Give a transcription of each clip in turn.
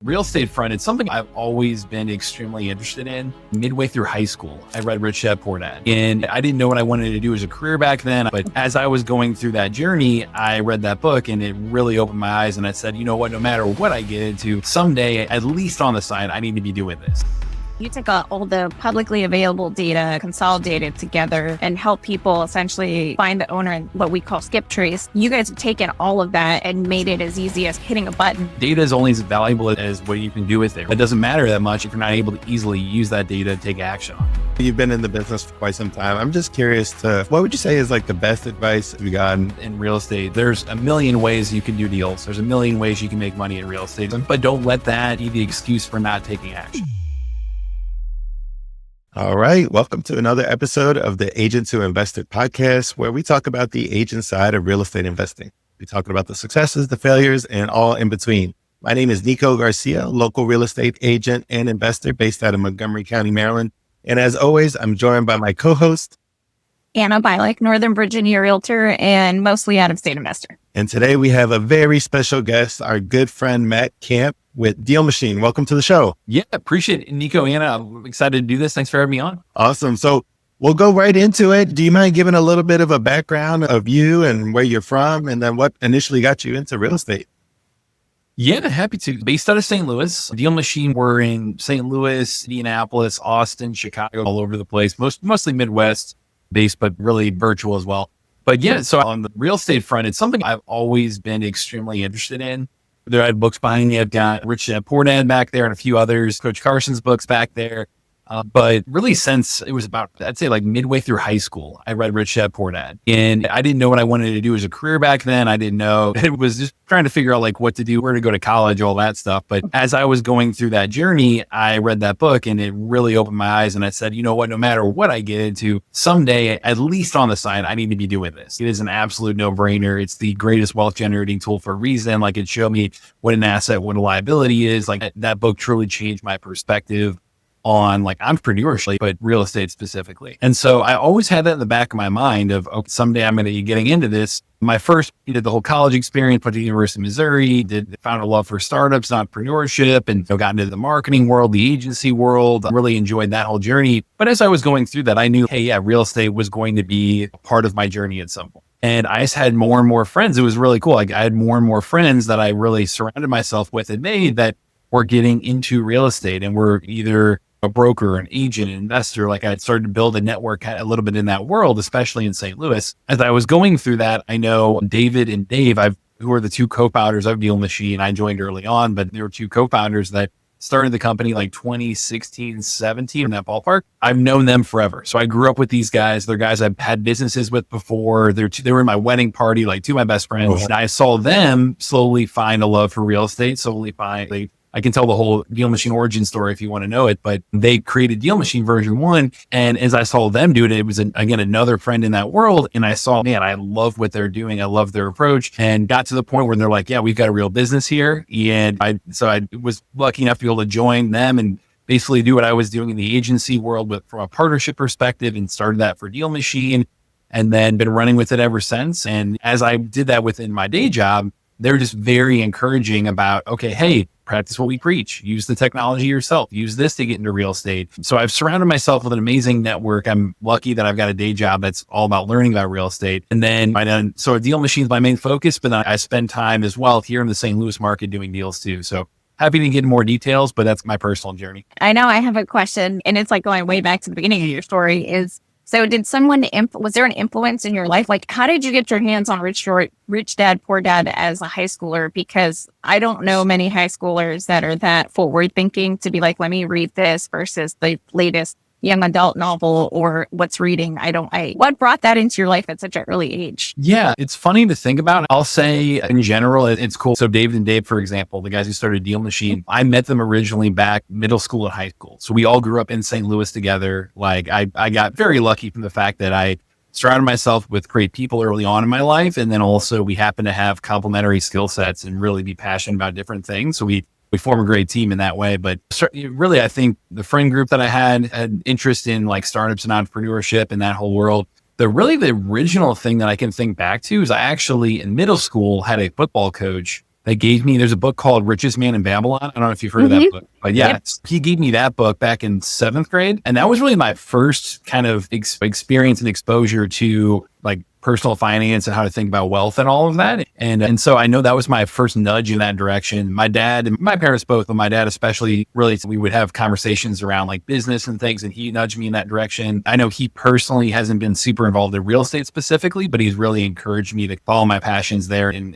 Real estate front, it's something I've always been extremely interested in. Midway through high school, I read Rich Dad Poor Dad, and I didn't know what I wanted to do as a career back then. But as I was going through that journey, I read that book and it really opened my eyes. And I said, you know what, no matter what I get into, someday, at least on the side, I need to be doing this. You take all the publicly available data, consolidate it together, and help people essentially find the owner in what we call skip trace. You guys have taken all of that and made it as easy as hitting a button. Data is only as valuable as what you can do with it. It doesn't matter that much if you're not able to easily use that data to take action on. You've been in the business for quite some time. I'm just curious what would you say is like the best advice you've gotten? In real estate, there's a million ways you can do deals. There's a million ways you can make money in real estate, but don't let that be the excuse for not taking action. All right. Welcome to another episode of the Agents Who Invested podcast, where we talk about the agent side of real estate investing. We talk about the successes, the failures, and all in between. My name is Nico Garcia, local real estate agent and investor based out of Montgomery County, Maryland. And as always, I'm joined by my co-host, Anna Bialik, Northern Virginia realtor and mostly out-of-state investor. And today we have a very special guest, our good friend, Matt Kamp with DealMachine. Welcome to the show. Yeah, appreciate it. Nico, Anna, I'm excited to do this. Thanks for having me on. Awesome. So we'll go right into it. Do you mind giving a little bit of a background of you and where you're from, and then what initially got you into real estate? Yeah, happy to. Based out of St. Louis, DealMachine, we're in St. Louis, Indianapolis, Austin, Chicago, all over the place, mostly Midwest based, but really virtual as well. But yeah, so on the real estate front, it's something I've always been extremely interested in. There I had books behind me. I've got Rich Dad Poor Dad back there and a few others, Coach Carson's books back there. But really since it was about, I'd say like midway through high school, I read Rich Dad Poor Dad. And I didn't know what I wanted to do as a career back then. I didn't know. It was just trying to figure out like what to do, where to go to college, all that stuff. But as I was going through that journey, I read that book and it really opened my eyes. And I said, you know what, no matter what I get into, someday, at least on the side, I need to be doing this. It is an absolute no-brainer. It's the greatest wealth generating tool for a reason. Like it showed me what an asset, what a liability is. Like that book truly changed my perspective on like entrepreneurship, but real estate specifically. And so I always had that in the back of my mind of, okay, someday I'm going to be getting into this. My first, did the whole college experience, went to the University of Missouri, found a love for startups, entrepreneurship, and got into the marketing world, the agency world, really enjoyed that whole journey. But as I was going through that, I knew, hey, yeah, real estate was going to be a part of my journey at some point. And I just had more and more friends. It was really cool. Like I had more and more friends that I really surrounded myself with and made that were getting into real estate and were either a broker, an agent, an investor. Like I had started to build a network a little bit in that world, especially in St. Louis. As I was going through that, I know David and Dave, who are the two co-founders of DealMachine. I joined early on, but there were two co-founders that started the company like 2016, 17 in that ballpark. I've known them forever. So I grew up with these guys. They're guys I've had businesses with before. They were in my wedding party, like two of my best friends. And I saw them slowly find a love for real estate, I can tell the whole DealMachine origin story if you want to know it, but they created DealMachine version 1. And as I saw them do it, it was again, another friend in that world. And I saw, man, I love what they're doing. I love their approach, and got to the point where they're like, yeah, we've got a real business here. And I was lucky enough to be able to join them and basically do what I was doing in the agency world from a partnership perspective, and started that for DealMachine and then been running with it ever since. And as I did that within my day job, they're just very encouraging about, okay, hey, practice what we preach, use the technology yourself, use this to get into real estate. So I've surrounded myself with an amazing network. I'm lucky that I've got a day job that's all about learning about real estate. And then so DealMachine is my main focus, but then I spend time as well here in the St. Louis market doing deals too. So happy to get more details, but that's my personal journey. I know I have a question, and it's like going way back to the beginning of your story is, so did someone, was there an influence in your life? Like, how did you get your hands on Rich Dad, Poor Dad as a high schooler? Because I don't know many high schoolers that are that forward thinking to be like, let me read this versus the latest young adult novel or what's reading. What brought that into your life at such an early age? Yeah, it's funny to think about. I'll say in general, it's cool. So David and Dave, for example, the guys who started DealMachine, I met them originally back middle school and high school. So we all grew up in St. Louis together. Like I got very lucky from the fact that I surrounded myself with great people early on in my life. And then also we happen to have complementary skill sets and really be passionate about different things. So we form a great team in that way. But really, I think the friend group that I had interest in like startups and entrepreneurship and that whole world. The original thing that I can think back to is I actually in middle school had a football coach that gave me, there's a book called Richest Man in Babylon. I don't know if you've heard of that book, but yeah, he gave me that book back in 7th grade. And that was really my first kind of experience and exposure to like personal finance and how to think about wealth and all of that. And so I know that was my first nudge in that direction. My dad and my parents both, but my dad especially, really, we would have conversations around like business and things, and he nudged me in that direction. I know he personally hasn't been super involved in real estate specifically, but he's really encouraged me to follow my passions there in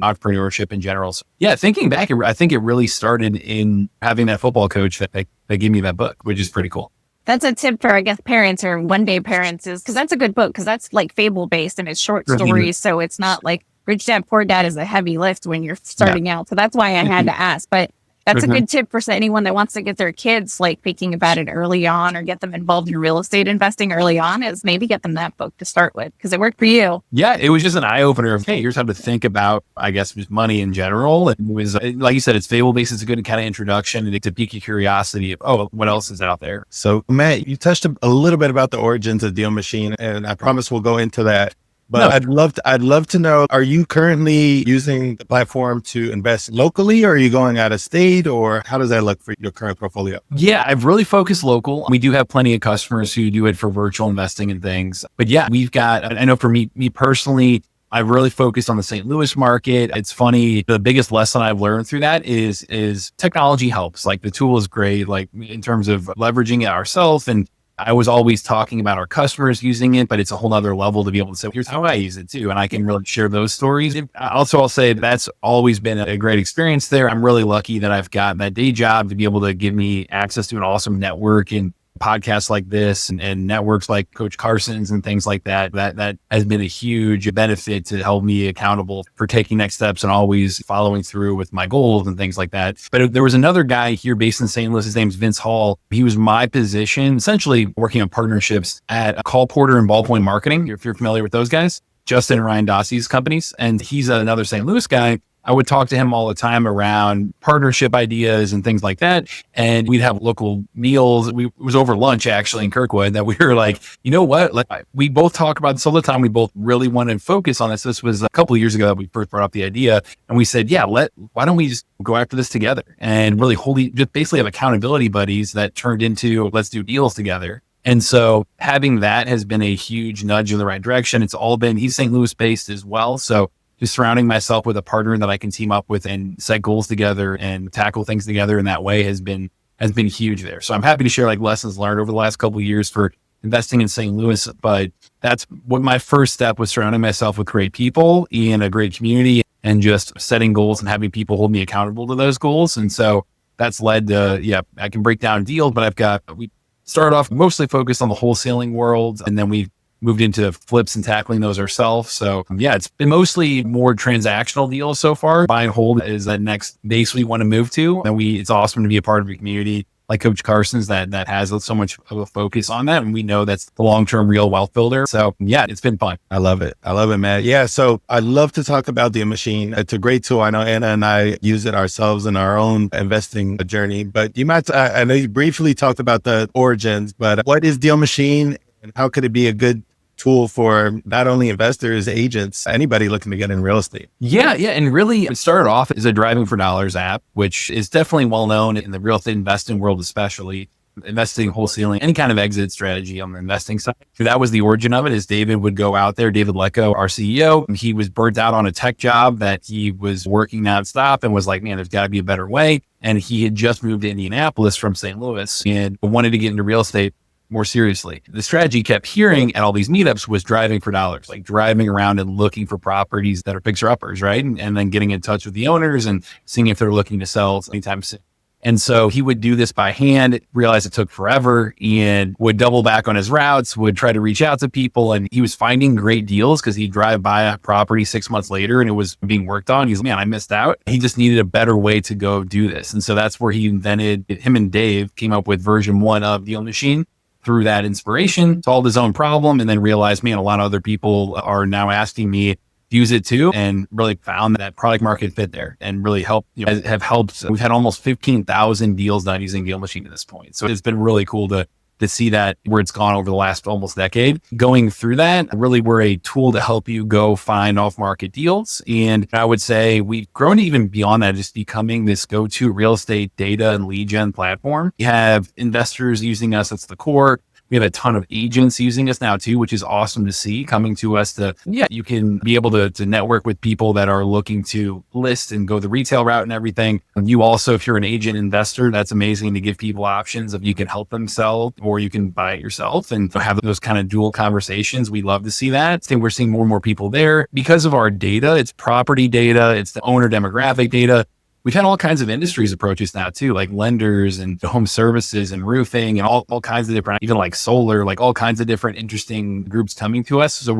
entrepreneurship in general. So yeah, thinking back, I think it really started in having that football coach that gave me that book, which is pretty cool. That's a tip for, I guess, parents or one day parents is because that's a good book because that's like fable based and it's short stories. So it's not like Rich Dad, Poor Dad is a heavy lift when you're starting out. So that's why I had to ask. But that's a good tip for anyone that wants to get their kids like thinking about it early on or get them involved in real estate investing early on is maybe get them that book to start with because it worked for you. Yeah, it was just an eye opener of, hey, here's how to think about, I guess, just money in general. It was, like you said, it's fable based. It's a good kind of introduction and to pique your curiosity of, oh, what else is out there? So Matt, you touched a little bit about the origins of DealMachine, and I promise we'll go into that. But no. I'd love to know, are you currently using the platform to invest locally, or are you going out of state, or how does that look for your current portfolio? Yeah, I've really focused local. We do have plenty of customers who do it for virtual investing and things. But yeah, we've got, I know for me personally, I've really focused on the St. Louis market. It's funny. The biggest lesson I've learned through that is technology helps. Like the tool is great, like in terms of leveraging it ourselves. And I was always talking about our customers using it, but it's a whole other level to be able to say, here's how I use it too. And I can really share those stories. Also, I'll say that's always been a great experience there. I'm really lucky that I've got that day job to be able to give me access to an awesome network and podcasts like this and networks like Coach Carson's and things like that. That has been a huge benefit to help me accountable for taking next steps and always following through with my goals and things like that. But there was another guy here based in St. Louis. His name's Vince Hall. He was my position, essentially working on partnerships at Call Porter and Ballpoint Marketing. If you're familiar with those guys, Justin and Ryan Dossey's companies. And he's another St. Louis guy. I would talk to him all the time around partnership ideas and things like that. And we'd have local meals. It was over lunch actually in Kirkwood that we were like, you know what? Like we both talk about this all the time. We both really want to focus on this. This was a couple of years ago that we first brought up the idea. And we said, yeah, why don't we just go after this together and really just basically have accountability buddies that turned into let's do deals together. And so having that has been a huge nudge in the right direction. It's all been, he's St. Louis based as well. So just surrounding myself with a partner that I can team up with and set goals together and tackle things together in that way has been huge there. So I'm happy to share like lessons learned over the last couple of years for investing in St. Louis. But that's what my first step was, surrounding myself with great people in a great community and just setting goals and having people hold me accountable to those goals. And so that's led to, I can break down deals, but we started off mostly focused on the wholesaling world. And then we moved into flips and tackling those ourselves. So it's been mostly more transactional deals so far. Buy and hold is that next base we want to move to. And it's awesome to be a part of a community like Coach Carson's that has so much of a focus on that. And we know that's the long-term real wealth builder. So it's been fun. I love it. Matt. Yeah. So I'd love to talk about DealMachine. It's a great tool. I know Anna and I use it ourselves in our own investing journey, but you might, I know you briefly talked about the origins, but what is DealMachine and how could it be a good tool for not only investors, agents, anybody looking to get in real estate? Yeah. And really it started off as a Driving for Dollars app, which is definitely well known in the real estate investing world, especially investing, wholesaling, any kind of exit strategy on the investing side. That was the origin of it. Is David would go out there, David Lecko, our CEO, he was burnt out on a tech job that he was working nonstop and was like, man, there's got to be a better way. And he had just moved to Indianapolis from St. Louis and wanted to get into real estate more seriously. The strategy he kept hearing at all these meetups was driving for dollars, like driving around and looking for properties that are fixer-uppers, right? And then getting in touch with the owners and seeing if they're looking to sell anytime soon. And so he would do this by hand, realized it took forever, and would double back on his routes, would try to reach out to people. And he was finding great deals because he'd drive by a property 6 months later and it was being worked on. He's like, man, I missed out. He just needed a better way to go do this. And so that's where he invented, him and Dave came up with version 1 of DealMachine. Through that inspiration, solved his own problem, and then realized, man, a lot of other people are now asking me to use it too, and really found that product market fit there and really helped, have helped. We've had almost 15,000 deals done using DealMachine at this point. So it's been really cool to to see that where it's gone over the last almost decade. Going through that, really we're a tool to help you go find off-market deals. And I would say we've grown even beyond that, just becoming this go-to real estate data and lead gen platform. We have investors using us. That's the core. We have a ton of agents using us now too, which is awesome to see, coming to us you can be able to network with people that are looking to list and go the retail route and everything. And you also, if you're an agent investor, that's amazing to give people options of you can help them sell or you can buy it yourself and have those kind of dual conversations. We love to see that. I think we're seeing more and more people there because of our data. It's property data. It's the owner demographic data. We've had all kinds of industries approach us now too, like lenders and home services and roofing and all kinds of different, even like solar, like all kinds of different interesting groups coming to us. So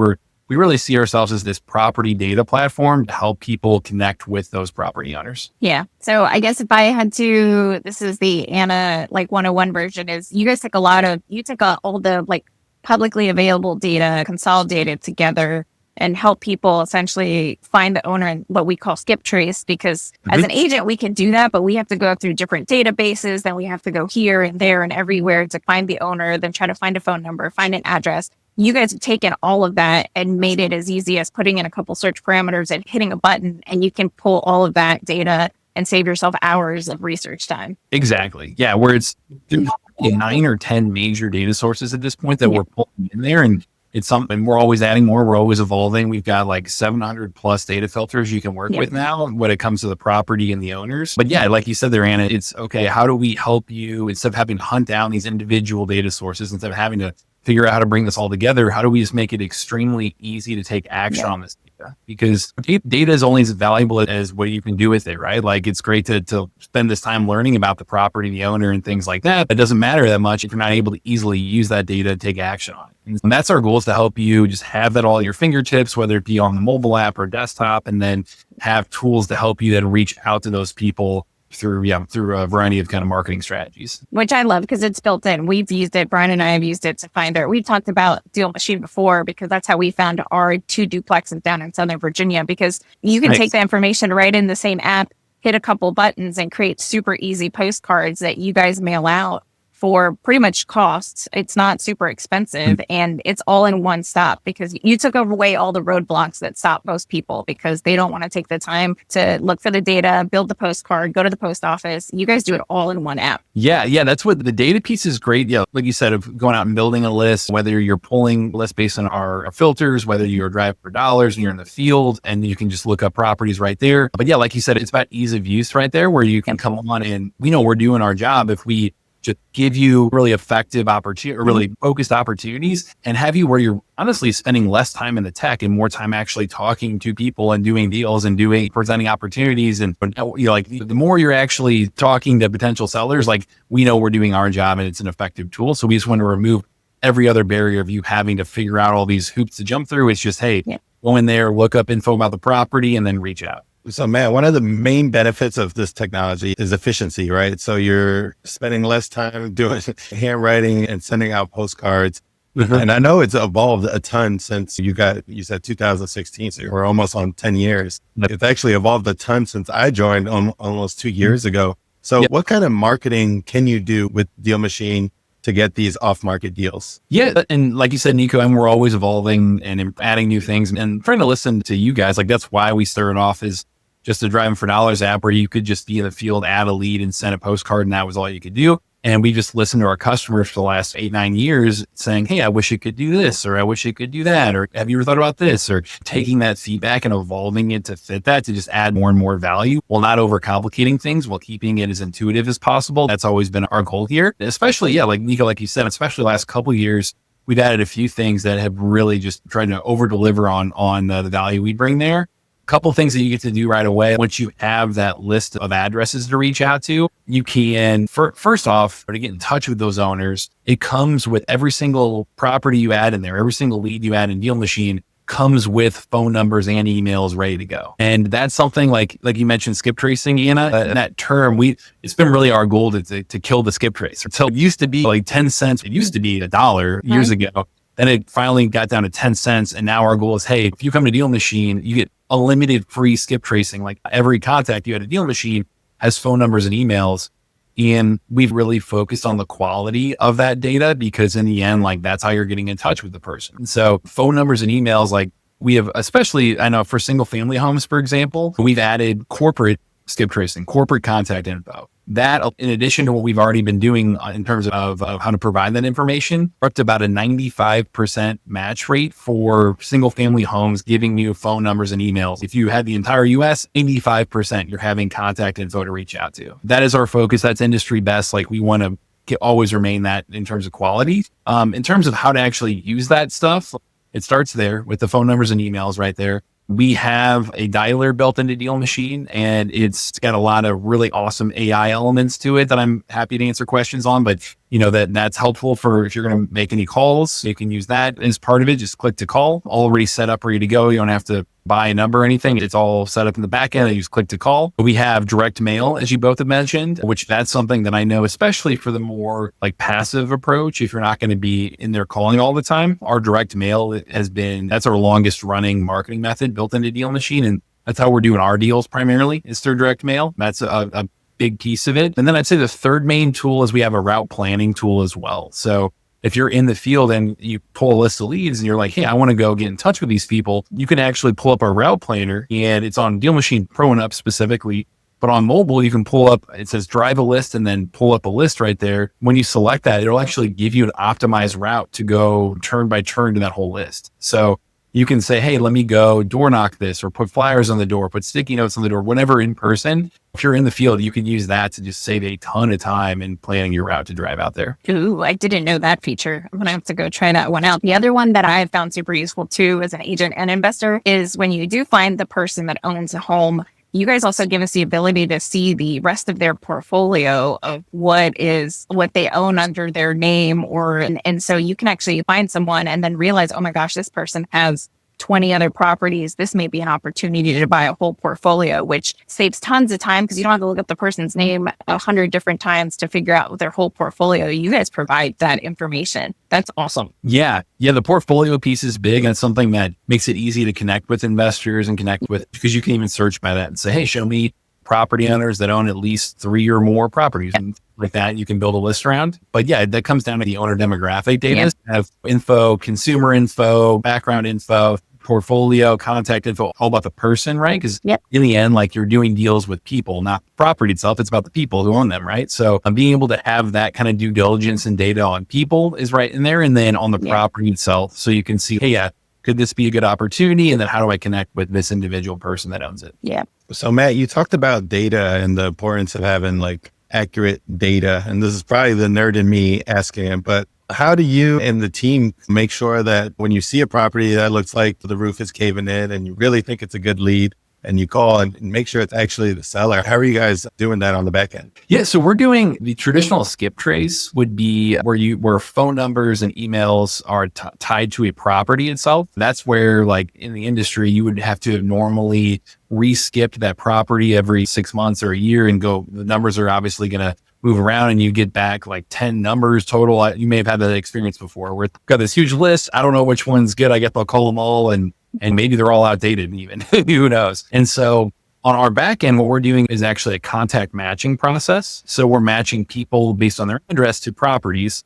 we really see ourselves as this property data platform to help people connect with those property owners. Yeah. So I guess if I had to, this is the Anna like 101 version is you guys take all the like publicly available data, consolidate it together and help people essentially find the owner and what we call skip trace, because as an agent, we can do that, but we have to go through different databases. Then we have to go here and there and everywhere to find the owner, then try to find a phone number, find an address. You guys have taken all of that and made it as easy as putting in a couple search parameters and hitting a button, and you can pull all of that data and save yourself hours of research time. Exactly. Yeah. Where it's 9 or 10 major data sources at this point that we're pulling in there. And it's something we're always adding more. We're always evolving. We've got like 700 plus data filters you can work with now when it comes to the property and the owners. But yeah, like you said there, Anna, it's okay. How do we help you instead of having to hunt down these individual data sources, instead of having to figure out how to bring this all together? How do we just make it extremely easy to take action on this data? Because data is only as valuable as what you can do with it, right? Like it's great to spend this time learning about the property, the owner and things like that. It doesn't matter that much if you're not able to easily use that data to take action on it. And that's our goal, is to help you just have that all at your fingertips, whether it be on the mobile app or desktop, and then have tools to help you then reach out to those people through a variety of kind of marketing strategies. Which I love because it's built in. We've used it. Brian and I have used it to find we've talked about DealMachine before because that's how we found our 2 duplexes down in Southern Virginia, because you can take the information right in the same app, hit a couple buttons and create super easy postcards that you guys mail out for pretty much costs. It's not super expensive and it's all in one stop, because you took away all the roadblocks that stop most people because they don't want to take the time to look for the data, build the postcard, go to the post office. You guys do it all in one app. Yeah. That's what the data piece is great. Yeah. Like you said, of going out and building a list, whether you're pulling lists based on our filters, whether you're driving for dollars and you're in the field and you can just look up properties right there. But yeah, like you said, it's about ease of use right there, where you can come on and we know we're doing our job if we just give you really effective opportunity or really focused opportunities and have you where you're honestly spending less time in the tech and more time actually talking to people and doing deals and presenting opportunities. And like the more you're actually talking to potential sellers, like we know we're doing our job and it's an effective tool. So we just want to remove every other barrier of you having to figure out all these hoops to jump through. It's just, hey, go in there, look up info about the property and then reach out. So, Matt, one of the main benefits of this technology is efficiency, right? So you're spending less time doing handwriting and sending out postcards. And I know it's evolved a ton since you said 2016, so we're almost on 10 years. It's actually evolved a ton since I joined almost 2 years ago. So what kind of marketing can you do with DealMachine to get these off-market deals? Yeah. And like you said, Nico, and we're always evolving and adding new things and trying to listen to you guys. Like that's why we started off as just a driving for dollars app where you could just be in the field, add a lead and send a postcard. And that was all you could do. And we just listened to our customers for the last 8-9 years saying, hey, I wish it could do this, or I wish it could do that. Or have you ever thought about this? Or taking that feedback and evolving it to fit that, to just add more and more value while not overcomplicating things, while keeping it as intuitive as possible. That's always been our goal here. Especially, like Nico, like you said, especially the last couple of years, we've added a few things that have really just tried to over deliver on the value we bring there. Couple things that you get to do right away. Once you have that list of addresses to reach out to, you can, first off, to get in touch with those owners, it comes with every single property you add in there, every single lead you add in DealMachine comes with phone numbers and emails ready to go. And that's something like you mentioned, skip tracing, Anna, that term, it's been really our goal to kill the skip trace. So it used to be like 10 cents. It used to be $1 years ago. Then it finally got down to 10 cents. And now our goal is, hey, if you come to DealMachine, you get unlimited free skip tracing. Like every contact you had at DealMachine has phone numbers and emails. And we've really focused on the quality of that data because in the end, like that's how you're getting in touch with the person. And so phone numbers and emails, like we have, especially I know for single family homes, for example, we've added corporate skip tracing, corporate contact info. That, in addition to what we've already been doing in terms of how to provide that information, we're up to about a 95% match rate for single family homes, giving you phone numbers and emails. If you had the entire US, 85%, you're having contact info to reach out to. That is our focus. That's industry best. Like we want to always remain that in terms of quality. In terms of how to actually use that stuff, it starts there with the phone numbers and emails right there. We have a dialer built into DealMachine, and it's got a lot of really awesome AI elements to it that I'm happy to answer questions on. But you know, that's helpful for if you're going to make any calls. You can use that as part of it. Just click to call, already set up, ready to go. You don't have to buy a number or anything. It's all set up in the back end. I use click to call. We have direct mail, as you both have mentioned, which that's something that I know, especially for the more like passive approach. If you're not going to be in there calling all the time, our direct mail that's our longest running marketing method built into DealMachine. And that's how we're doing our deals primarily is through direct mail. That's a big piece of it. And then I'd say the third main tool is we have a route planning tool as well. So if you're in the field and you pull a list of leads and you're like, hey, I want to go get in touch with these people, you can actually pull up our route planner, and it's on DealMachine Pro and Up specifically. But on mobile, you can pull up, it says drive a list and then pull up a list right there. When you select that, it'll actually give you an optimized route to go turn by turn to that whole list. So you can say, hey, let me go door knock this, or put flyers on the door, put sticky notes on the door, whatever in person. If you're in the field, you can use that to just save a ton of time in planning your route to drive out there. Ooh, I didn't know that feature. I'm going to have to go try that one out. The other one that I have found super useful too as an agent and investor is when you do find the person that owns a home, you guys also give us the ability to see the rest of their portfolio of what they own under their name, and so you can actually find someone and then realize, oh my gosh, this person has 20 other properties. This may be an opportunity to buy a whole portfolio, which saves tons of time because you don't have to look up the person's name 100 different times to figure out their whole portfolio. You guys provide that information. That's awesome. Yeah. The portfolio piece is big, and it's something that makes it easy to connect with investors and connect with, because you can even search by that and say, hey, show me property owners that own at least 3 or more properties. And like that, you can build a list around. But yeah, that comes down to the owner demographic data. Yeah. Have info, consumer info, background info, portfolio, contact info, all about the person, right? Because in the end, like you're doing deals with people, not property itself. It's about the people who own them, right? So being able to have that kind of due diligence and data on people is right in there. And then on the property itself, so you can see, hey, could this be a good opportunity? And then how do I connect with this individual person that owns it? Yeah. So Matt, you talked about data and the importance of having like accurate data. And this is probably the nerd in me asking it, but how do you and the team make sure that when you see a property that looks like the roof is caving in and you really think it's a good lead and you call and make sure it's actually the seller? How are you guys doing that on the back end? Yeah, so we're doing the traditional skip trace would be where phone numbers and emails are tied to a property itself. That's where, like in the industry, you would have to have normally re-skipped that property every 6 months or a year and go. The numbers are obviously going to move around and you get back like 10 numbers total. You may have had that experience before where we've got this huge list. I don't know which one's good. I guess I'll call them all and maybe they're all outdated even. Who knows? And so on our back end, what we're doing is actually a contact matching process. So we're matching people based on their address to properties,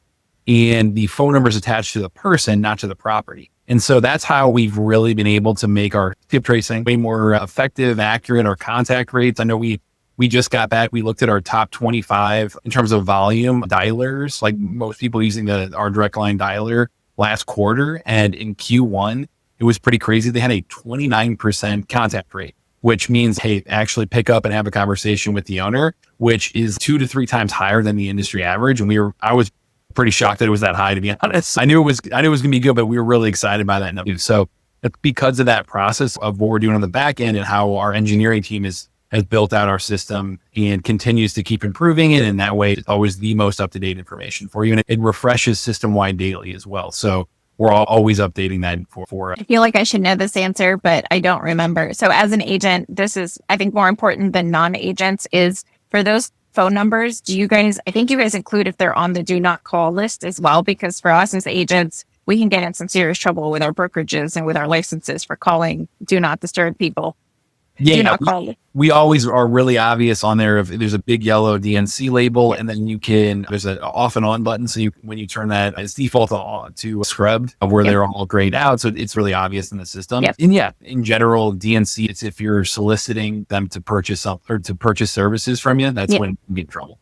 and the phone number is attached to the person, not to the property. And so that's how we've really been able to make our skip tracing way more effective, accurate, our contact rates. I know we just got back. We looked at our top 25 in terms of volume dialers, like most people using our direct line dialer last quarter. And in Q1, it was pretty crazy. They had a 29% contact rate, which means, hey, actually pick up and have a conversation with the owner, which is 2 to 3 times higher than the industry average. And I was pretty shocked that it was that high, to be honest. I knew it was going to be good, but we were really excited by that number. So it's because of that process of what we're doing on the back end and how our engineering team has built out our system and continues to keep improving it. And that way, it's always the most up-to-date information for you. And it refreshes system-wide daily as well. So we're always updating that for I feel like I should know this answer, but I don't remember. So as an agent, this is, I think, more important than non-agents is for those phone numbers. I think you guys include if they're on the do not call list as well, because for us as agents, we can get in some serious trouble with our brokerages and with our licenses for calling do not disturb people. Do not call. We always are really obvious on there. If there's a big yellow DNC label, and then there's an off and on button. So when you turn that, it's default to scrubbed where they're all grayed out. So it's really obvious in the system. Yep. And in general, DNC, it's if you're soliciting them to purchase something or to purchase services from you, that's when you get in trouble.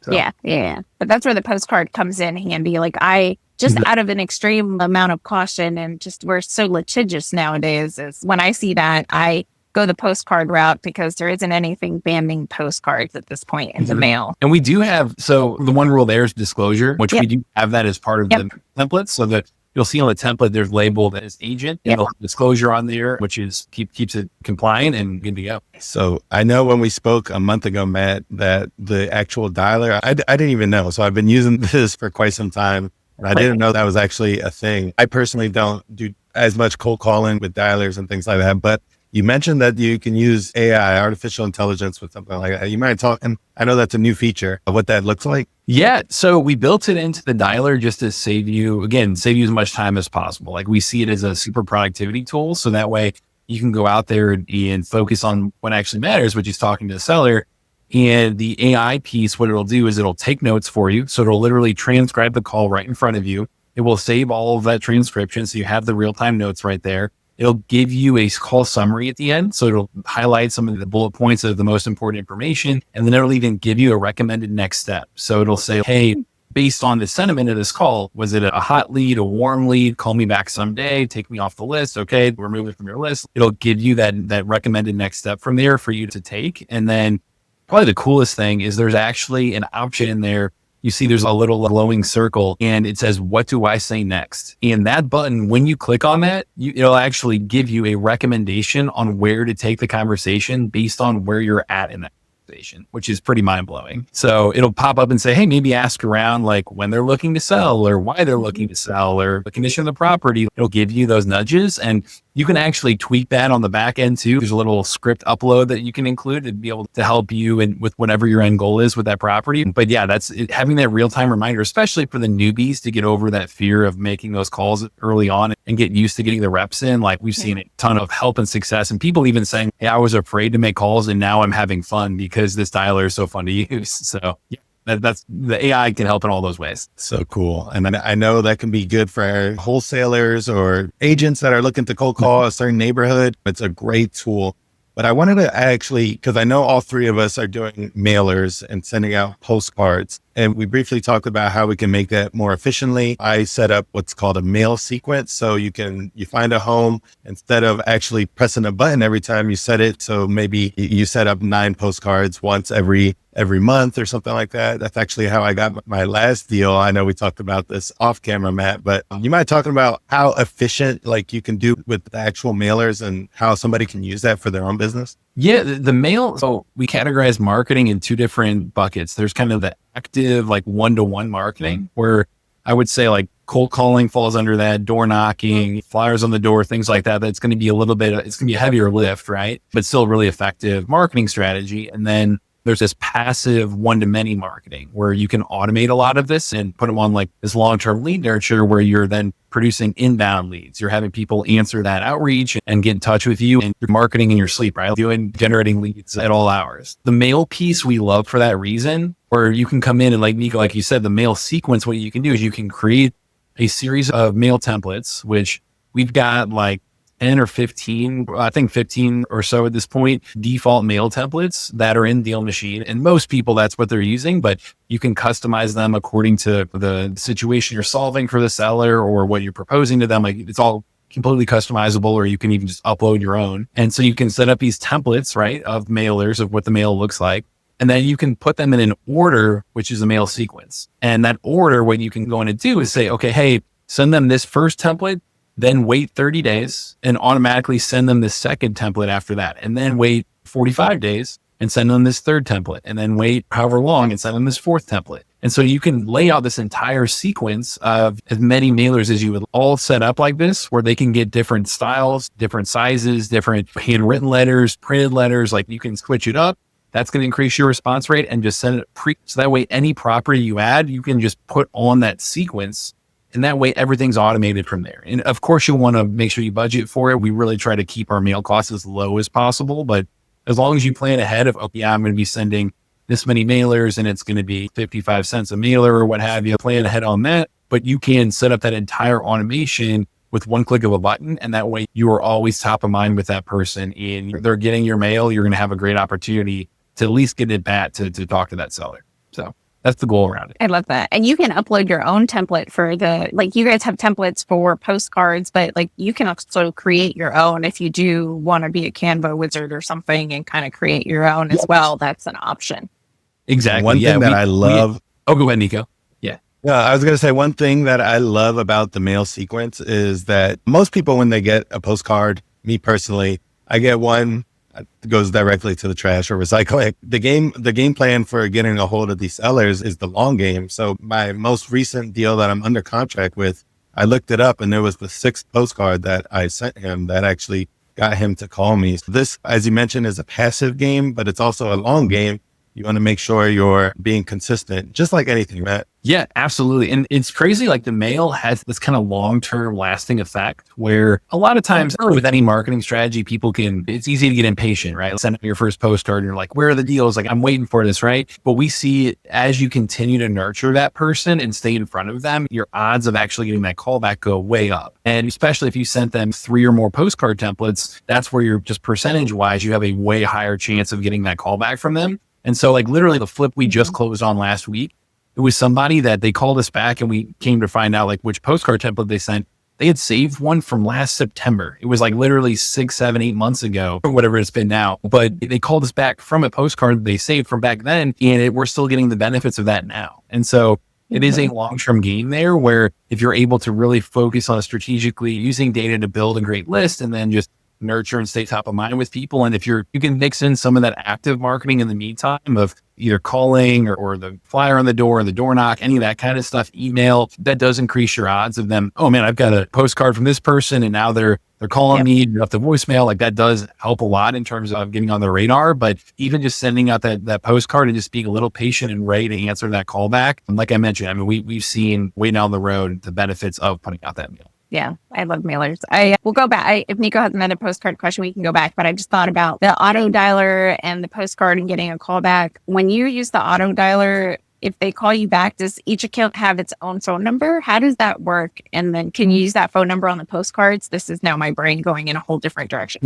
So. Yeah. But that's where the postcard comes in handy. Like I just out of an extreme amount of caution and just we're so litigious nowadays is when I see that I go the postcard route because there isn't anything banning postcards at this point in the mail. And we do have, so the one rule there is disclosure, which we do have that as part of the template. So that you'll see on the template, there's labeled as agent and it'll have disclosure on there, which is keeps it compliant and good to go. So I know when we spoke a month ago, Matt, that the actual dialer, I didn't even know. So I've been using this for quite some time. And I didn't know that was actually a thing. I personally don't do as much cold calling with dialers and things like that. But you mentioned that you can use AI, artificial intelligence, with something like that. You might talk, and I know that's a new feature of what that looks like. Yeah. So we built it into the dialer just to save you as much time as possible. Like we see it as a super productivity tool. So that way you can go out there and focus on what actually matters, which is talking to the seller. And the AI piece, what it'll do is it'll take notes for you. So it'll literally transcribe the call right in front of you. It will save all of that transcription. So you have the real-time notes right there. It'll give you a call summary at the end. So it'll highlight some of the bullet points of the most important information. And then it'll even give you a recommended next step. So it'll say, hey, based on the sentiment of this call, was it a hot lead, a warm lead? Call me back someday, take me off the list. Okay, remove it from your list. It'll give you that recommended next step from there for you to take. And then probably the coolest thing is there's actually an option in there. You see there's a little glowing circle and it says, what do I say next? And that button, when you click on that, it'll actually give you a recommendation on where to take the conversation based on where you're at in that conversation, which is pretty mind blowing. So it'll pop up and say, hey, maybe ask around like when they're looking to sell or why they're looking to sell or the condition of the property. It'll give you those nudges and you can actually tweak that on the back end too. There's a little script upload that you can include to be able to help you and with whatever your end goal is with that property. But yeah, that's it, having that real-time reminder, especially for the newbies to get over that fear of making those calls early on and get used to getting the reps in. Like we've seen a ton of help and success and people even saying, hey, I was afraid to make calls and now I'm having fun because this dialer is so fun to use. So yeah. That's the AI can help in all those ways. So cool. And I know that can be good for wholesalers or agents that are looking to cold call a certain neighborhood. It's a great tool. But I wanted to actually, because I know all three of us are doing mailers and sending out postcards. And we briefly talked about how we can make that more efficiently. I set up what's called a mail sequence. So you find a home, instead of actually pressing a button every time you set it. So maybe you set up 9 postcards once every month or something like that. That's actually how I got my last deal. I know we talked about this off camera, Matt, but you mind talking about how efficient like you can do with the actual mailers and how somebody can use that for their own business? Yeah, the mail. So we categorize marketing in 2 different buckets. There's kind of the active, like one-to-one marketing, where I would say like cold calling falls under that, door knocking, flyers on the door, things like that. That's going to be it's going to be a heavier lift, right? But still really effective marketing strategy. And then there's this passive one-to-many marketing where you can automate a lot of this and put them on like this long-term lead nurture where you're then producing inbound leads. You're having people answer that outreach and get in touch with you, and you're marketing in your sleep, right? Generating leads at all hours. The mail piece we love for that reason, where you can come in and like Nico, like you said, the mail sequence, what you can do is you can create a series of mail templates, which we've got like 10 or 15, I think 15 or so at this point, default mail templates that are in DealMachine. And most people, that's what they're using, but you can customize them according to the situation you're solving for the seller or what you're proposing to them. Like it's all completely customizable, or you can even just upload your own. And so you can set up these templates, right, of mailers of what the mail looks like. And then you can put them in an order, which is a mail sequence. And that order, what you can go in and do is say, okay, hey, send them this first template, then wait 30 days and automatically send them the second template after that. And then wait 45 days and send them this third template. And then wait however long and send them this fourth template. And so you can lay out this entire sequence of as many mailers as you would, all set up like this, where they can get different styles, different sizes, different handwritten letters, printed letters. Like you can switch it up. That's going to increase your response rate, and just send it so that way any property you add, you can just put on that sequence And that way everything's automated from there. And of course you want to make sure you budget for it. We really try to keep our mail costs as low as possible, but as long as you plan ahead of, okay, I'm going to be sending this many mailers and it's going to be 55 cents a mailer or what have you, plan ahead on that. But you can set up that entire automation with one click of a button. And that way you are always top of mind with that person and they're getting your mail. You're going to have a great opportunity to at least get it back to talk to that seller. So that's the goal around it. I love that. And you can upload your own template for like you guys have templates for postcards, but like you can also create your own if you do want to be a Canva wizard or something and kind of create your own as well. That's an option. Exactly. One thing that I love. Oh, go ahead, Nico. Yeah, I was going to say one thing that I love about the mail sequence is that most people, when they get a postcard, me personally, I get one that goes directly to the trash or recycling. The game plan for getting a hold of these sellers is the long game. So my most recent deal that I'm under contract with, I looked it up and there was the 6th postcard that I sent him that actually got him to call me. So this, as you mentioned, is a passive game, but it's also a long game. You want to make sure you're being consistent, just like anything, Matt. Yeah, absolutely. And it's crazy. Like the mail has this kind of long-term lasting effect where a lot of times with any marketing strategy, it's easy to get impatient, right? Send out your first postcard and you're like, where are the deals? Like, I'm waiting for this, right? But we see as you continue to nurture that person and stay in front of them, your odds of actually getting that callback go way up. And especially if you sent them 3 or more postcard templates, that's where you're just percentage-wise, you have a way higher chance of getting that callback from them. And so like literally the flip we just closed on last week, it was somebody that they called us back and we came to find out like which postcard template they sent. They had saved one from last September. It was like literally 6, 7, 8 months ago or whatever it's been now. But they called us back from a postcard they saved from back then and we're still getting the benefits of that now. And so it is a long-term game there where if you're able to really focus on strategically using data to build a great list and then just nurture and stay top of mind with people. And if you can mix in some of that active marketing in the meantime of either calling or the flyer on the door or the door knock, any of that kind of stuff, email, that does increase your odds of them. Oh man, I've got a postcard from this person and now they're calling me, you have the voicemail. Like that does help a lot in terms of getting on the radar. But even just sending out that postcard and just being a little patient and ready to answer that call back. And like I mentioned, I mean, we've seen way down the road the benefits of putting out that mail. Yeah, I love mailers. I will go back. If Nico has another postcard question, we can go back. But I just thought about the auto dialer and the postcard and getting a call back. When you use the auto dialer, if they call you back, does each account have its own phone number? How does that work? And then can you use that phone number on the postcards? This is now my brain going in a whole different direction.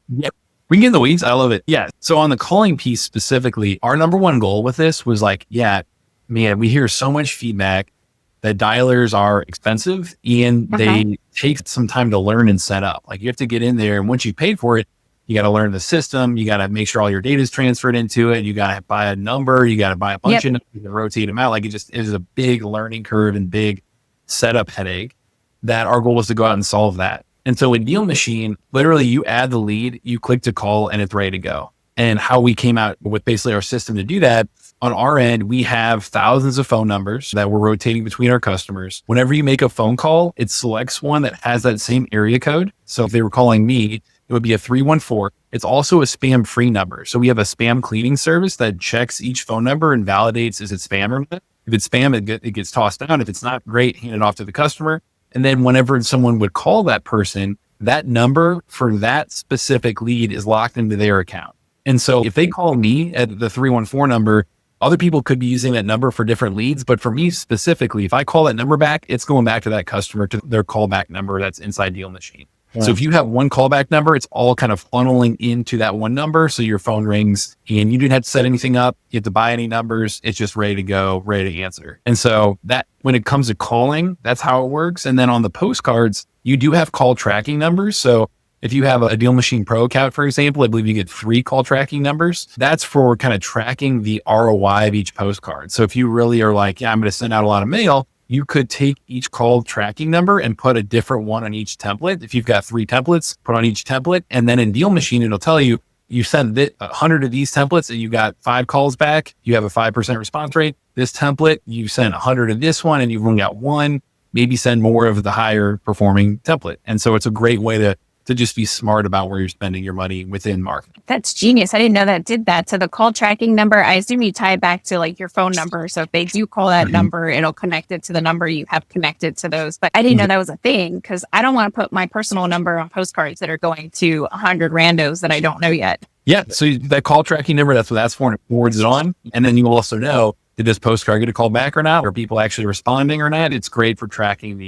Yep. We can get in the weeds. I love it. Yeah. So on the calling piece specifically, our number one goal with this was like, yeah, man, we hear so much feedback that dialers are expensive and they take some time to learn and set up. Like you have to get in there and once you paid for it, you got to learn the system. You got to make sure all your data is transferred into it. You got to buy a number. You got to buy a bunch of numbers and rotate them out. Like it is a big learning curve and big setup headache that our goal was to go out and solve that. And so in DealMachine, literally you add the lead, you click to call and it's ready to go. And how we came out with basically our system to do that, on our end, we have thousands of phone numbers that we're rotating between our customers. Whenever you make a phone call, it selects one that has that same area code. So if they were calling me, it would be a 314. It's also a spam-free number. So we have a spam cleaning service that checks each phone number and validates, is it spam or not? If it's spam, it gets tossed down. If it's not, great, hand it off to the customer. And then whenever someone would call that person, that number for that specific lead is locked into their account. And so if they call me at the 314 number, other people could be using that number for different leads. But for me specifically, if I call that number back, it's going back to that customer to their callback number that's inside DealMachine. Right. So if you have one callback number, it's all kind of funneling into that one number. So your phone rings and you didn't have to set anything up. You have to buy any numbers. It's just ready to go, ready to answer. And so that when it comes to calling, that's how it works. And then on the postcards, you do have call tracking numbers. So if you have a DealMachine Pro account, for example, I believe you get 3 call tracking numbers. That's for kind of tracking the ROI of each postcard. So if you really are like, yeah, I'm going to send out a lot of mail, you could take each call tracking number and put a different one on each template. If you've got 3 templates, put on each template. And then in DealMachine, it'll tell you, you send 100 of these templates and you got 5 calls back. You have a 5% response rate. This template, you sent 100 of this one and you've only got 1. Maybe send more of the higher performing template. And so it's a great way to to just be smart about where you're spending your money within marketing. That's genius. I didn't know that did that. So the call tracking number, I assume you tie it back to like your phone number. So if they do call that number, it'll connect it to the number you have connected to those. But I didn't know that was a thing because I don't want to put my personal number on postcards that are going to 100 randos that I don't know yet. Yeah. So that call tracking number, that's what that's for, and it forwards it on. And then you will also know, did this postcard get a call back or not? Are people actually responding or not? It's great for tracking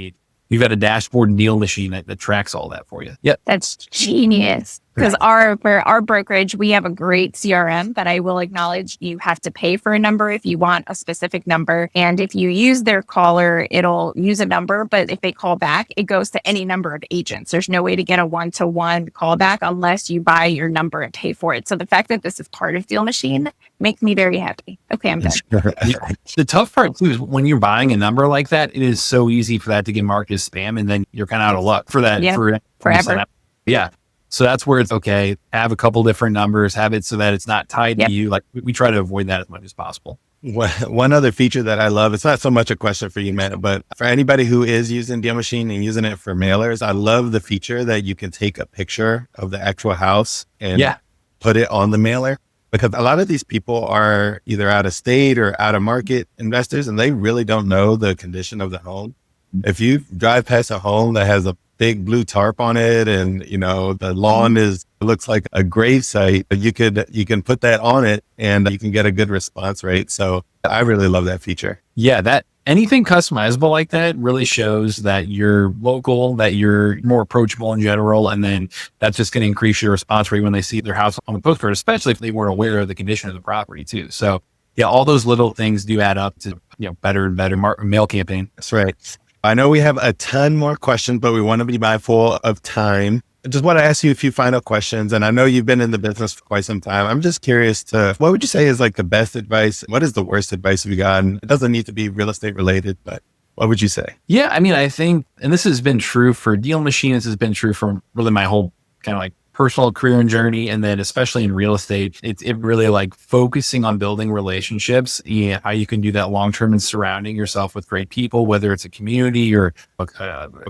you've got a dashboard and DealMachine that tracks all that for you. Yep. That's genius. Because for our brokerage, we have a great CRM, but I will acknowledge you have to pay for a number if you want a specific number. And if you use their caller, it'll use a number. But if they call back, it goes to any number of agents. There's no way to get a one-to-one callback unless you buy your number and pay for it. So the fact that this is part of DealMachine makes me very happy. Okay, I'm done. The tough part too is when you're buying a number like that, it is so easy for that to get marked as spam, and then you're kind of out of luck for that forever. Yeah. So that's where it's okay. Have a couple different numbers, have it so that it's not tied to you. Like we try to avoid that as much as possible. One other feature that I love, it's not so much a question for you, Matt, but for anybody who is using DealMachine and using it for mailers, I love the feature that you can take a picture of the actual house and put it on the mailer. Because a lot of these people are either out of state or out of market investors, and they really don't know the condition of the home. If you drive past a home that has a big blue tarp on it and, the lawn looks like a grave site, you can put that on it and you can get a good response rate. So I really love that feature. Yeah, that anything customizable like that really shows that you're local, that you're more approachable in general. And then that's just going to increase your response rate when they see their house on the postcard, especially if they weren't aware of the condition of the property too. So yeah, all those little things do add up to, better and better mail campaign. That's right. I know we have a ton more questions, but we want to be mindful of time. I just want to ask you a few final questions. And I know you've been in the business for quite some time. I'm just curious what would you say is like the best advice? What is the worst advice you've gotten? It doesn't need to be real estate related, but what would you say? Yeah, I mean, I think, and this has been true for DealMachine, this has been true for really my whole kind of like personal career and journey. And then especially in real estate, it really like focusing on building relationships, how you can do that long-term and surrounding yourself with great people, whether it's a community or a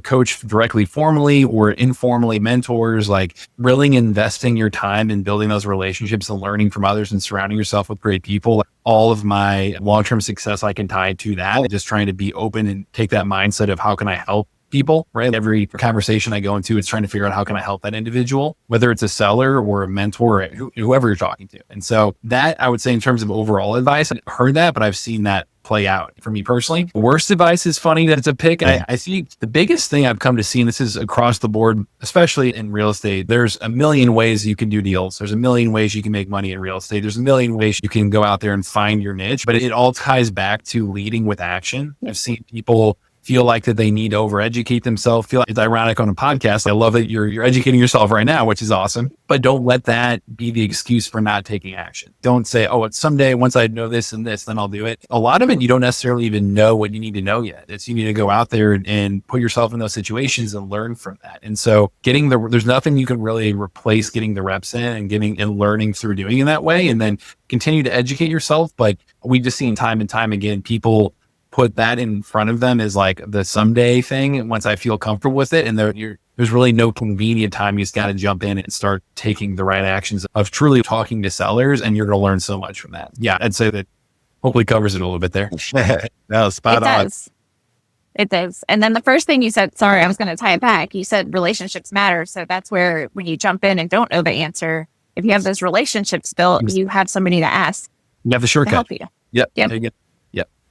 coach directly formally or informally mentors, like really investing your time in building those relationships and learning from others and surrounding yourself with great people. All of my long-term success, I can tie to that. Just trying to be open and take that mindset of how can I help people, right? Every conversation I go into, it's trying to figure out how can I help that individual, whether it's a seller or a mentor, or whoever you're talking to. And so that I would say in terms of overall advice, I've heard that, but I've seen that play out for me personally. Worst advice is funny that it's a pick. I think the biggest thing I've come to see, and this is across the board, especially in real estate, there's a million ways you can do deals. There's a million ways you can make money in real estate. There's a million ways you can go out there and find your niche, but it all ties back to leading with action. I've seen people feel like that they need to overeducate themselves. Feel like it's ironic on a podcast. I love that you're educating yourself right now, which is awesome. But don't let that be the excuse for not taking action. Don't say, oh, it's someday once I know this and this, then I'll do it. A lot of it, you don't necessarily even know what you need to know yet. It's you need to go out there and put yourself in those situations and learn from that. And so there's nothing you can really replace getting the reps in and getting and learning through doing it that way. And then continue to educate yourself. But we just seen time and time again, people put that in front of them as like the someday thing. Once I feel comfortable with it, and there's really no convenient time. You just got to jump in and start taking the right actions of truly talking to sellers, and you're going to learn so much from that. Yeah, I'd say that hopefully covers it a little bit there. No, spot on. It does. And then the first thing you said, sorry, I was going to tie it back. You said relationships matter. So that's where when you jump in and don't know the answer, if you have those relationships built, you have somebody to ask. You have the shortcut. To help you. Yep. Yep. There you go.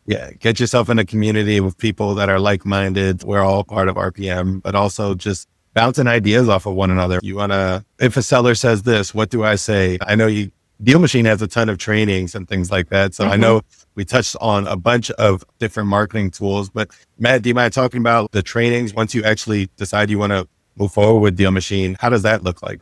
Yeah, get yourself in a community with people that are like-minded. We're all part of RPM, but also just bouncing ideas off of one another. If a seller says this, what do I say? I know DealMachine has a ton of trainings and things like that. So I know we touched on a bunch of different marketing tools, but Matt, do you mind talking about the trainings once you actually decide you want to move forward with DealMachine? How does that look like?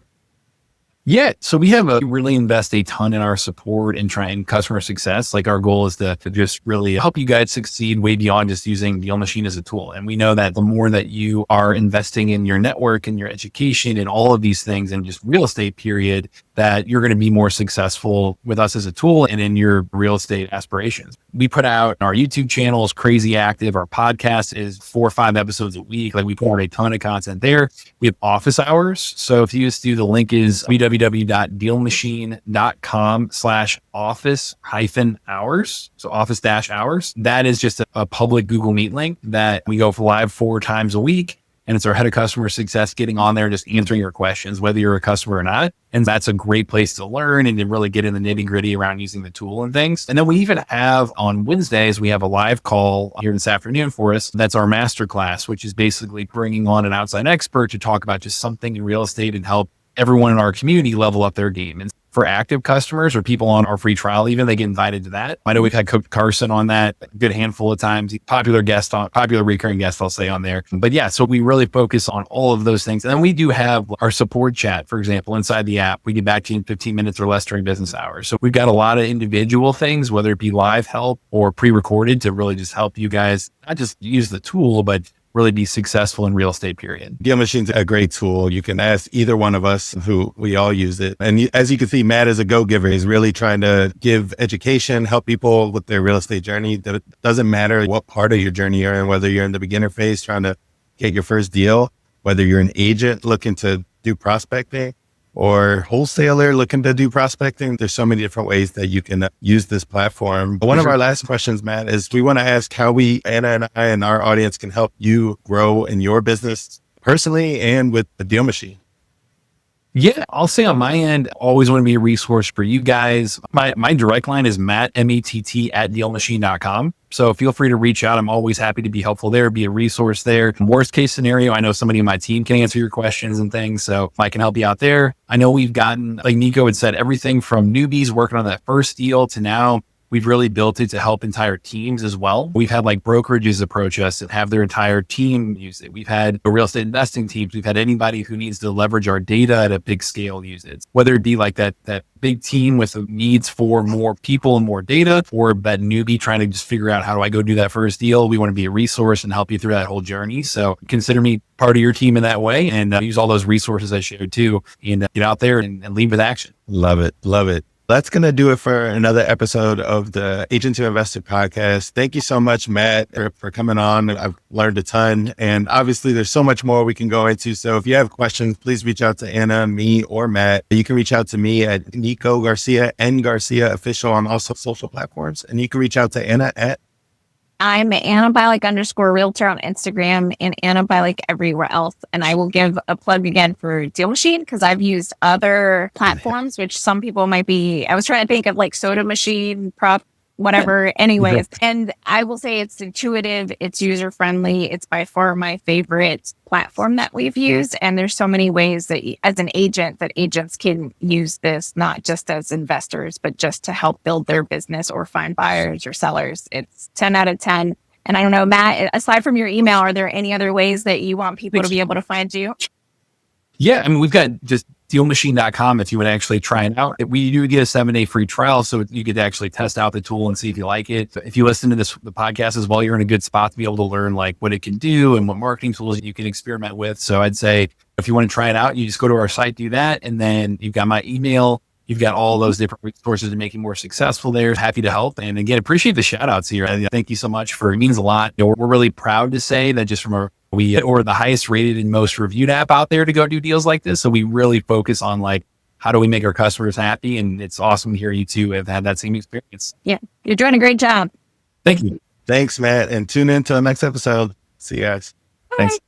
Yeah. So we really invest a ton in our support and trying customer success. Like our goal is to just really help you guys succeed way beyond just using DealMachine as a tool. And we know that the more that you are investing in your network and your education and all of these things and just real estate period, that you're going to be more successful with us as a tool and in your real estate aspirations. We put out our YouTube channel is crazy active. Our podcast is 4 or 5 episodes a week. Like we put out a ton of content there. We have office hours. So if you just do, the link is www.dealmachine.com/office-hours. So office-hours. That is just a public Google Meet link that we go for live 4 times a week. And it's our head of customer success getting on there, just answering your questions, whether you're a customer or not. And that's a great place to learn and to really get in the nitty gritty around using the tool and things. And then we even have on Wednesdays, we have a live call here this afternoon for us. That's our masterclass, which is basically bringing on an outside expert to talk about just something in real estate and help everyone in our community level up their game. And for active customers or people on our free trial, even they get invited to that. I know we've had Coach Carson on that a good handful of times, popular recurring guest, I'll say on there. But yeah, so we really focus on all of those things. And then we do have our support chat, for example, inside the app. We get back to you in 15 minutes or less during business hours. So we've got a lot of individual things, whether it be live help or pre-recorded, to really just help you guys not just use the tool, but really be successful in real estate, period. DealMachine's a great tool. You can ask either one of us, who we all use it. And as you can see, Matt is a go-giver. He's really trying to give education, help people with their real estate journey. It doesn't matter what part of your journey you're in, whether you're in the beginner phase trying to get your first deal, whether you're an agent looking to do prospecting, or wholesaler looking to do prospecting. There's so many different ways that you can use this platform. One of our last questions, Matt, is we want to ask how Anna and I and our audience can help you grow in your business personally and with the Deal Machine. Yeah, I'll say on my end, always want to be a resource for you guys. My direct line is Matt, M-E-T-T @dealmachine.com. So feel free to reach out. I'm always happy to be helpful there, be a resource there. Worst case scenario, I know somebody in my team can answer your questions and things. So I can help you out there. I know we've gotten, like Nico had said, everything from newbies working on that first deal to now we've really built it to help entire teams as well. We've had like brokerages approach us and have their entire team use it. We've had real estate investing teams. We've had anybody who needs to leverage our data at a big scale use it. Whether it be like that big team with the needs for more people and more data, or that newbie trying to just figure out how do I go do that first deal. We want to be a resource and help you through that whole journey. So consider me part of your team in that way, and use all those resources I showed too, and get out there and lead with action. Love it. Love it. That's going to do it for another episode of the Agent to Investor podcast. Thank you so much, Matt, for coming on. I've learned a ton, and obviously there's so much more we can go into. So if you have questions, please reach out to Anna, me, or Matt. You can reach out to me at Nico Garcia, N Garcia official on all social platforms. And you can reach out to Anna at I'm Anna Bialik _realtor on Instagram and Anna Bialik everywhere else. And I will give a plug again for Deal Machine, because I've used other platforms, which some people might be, I was trying to think of like Soda Machine, Prop, whatever. Anyways, and I will say it's intuitive, it's user friendly. It's by far my favorite platform that we've used. And there's so many ways that as an agent, that agents can use this, not just as investors, but just to help build their business or find buyers or sellers. It's 10 out of 10. And I don't know, Matt, aside from your email, are there any other ways that you want people to be able to find you? Yeah, I mean, we've got just DealMachine.com if you would actually try it out. We do get a 7-day free trial, so you get to actually test out the tool and see if you like it. If you listen to the podcast as well, you're in a good spot to be able to learn like what it can do and what marketing tools you can experiment with. So I'd say if you want to try it out, you just go to our site, do that, and then you've got my email. You've got all those different resources to make you more successful there. Happy to help. And again, appreciate the shout outs here. Thank you so much it means a lot. We're really proud to say that just from we're the highest rated and most reviewed app out there to go do deals like this. So we really focus on like, how do we make our customers happy? And it's awesome to hear you two have had that same experience. Yeah, you're doing a great job. Thank you. Thanks, Matt. And tune in to the next episode. See you guys. Bye. Thanks.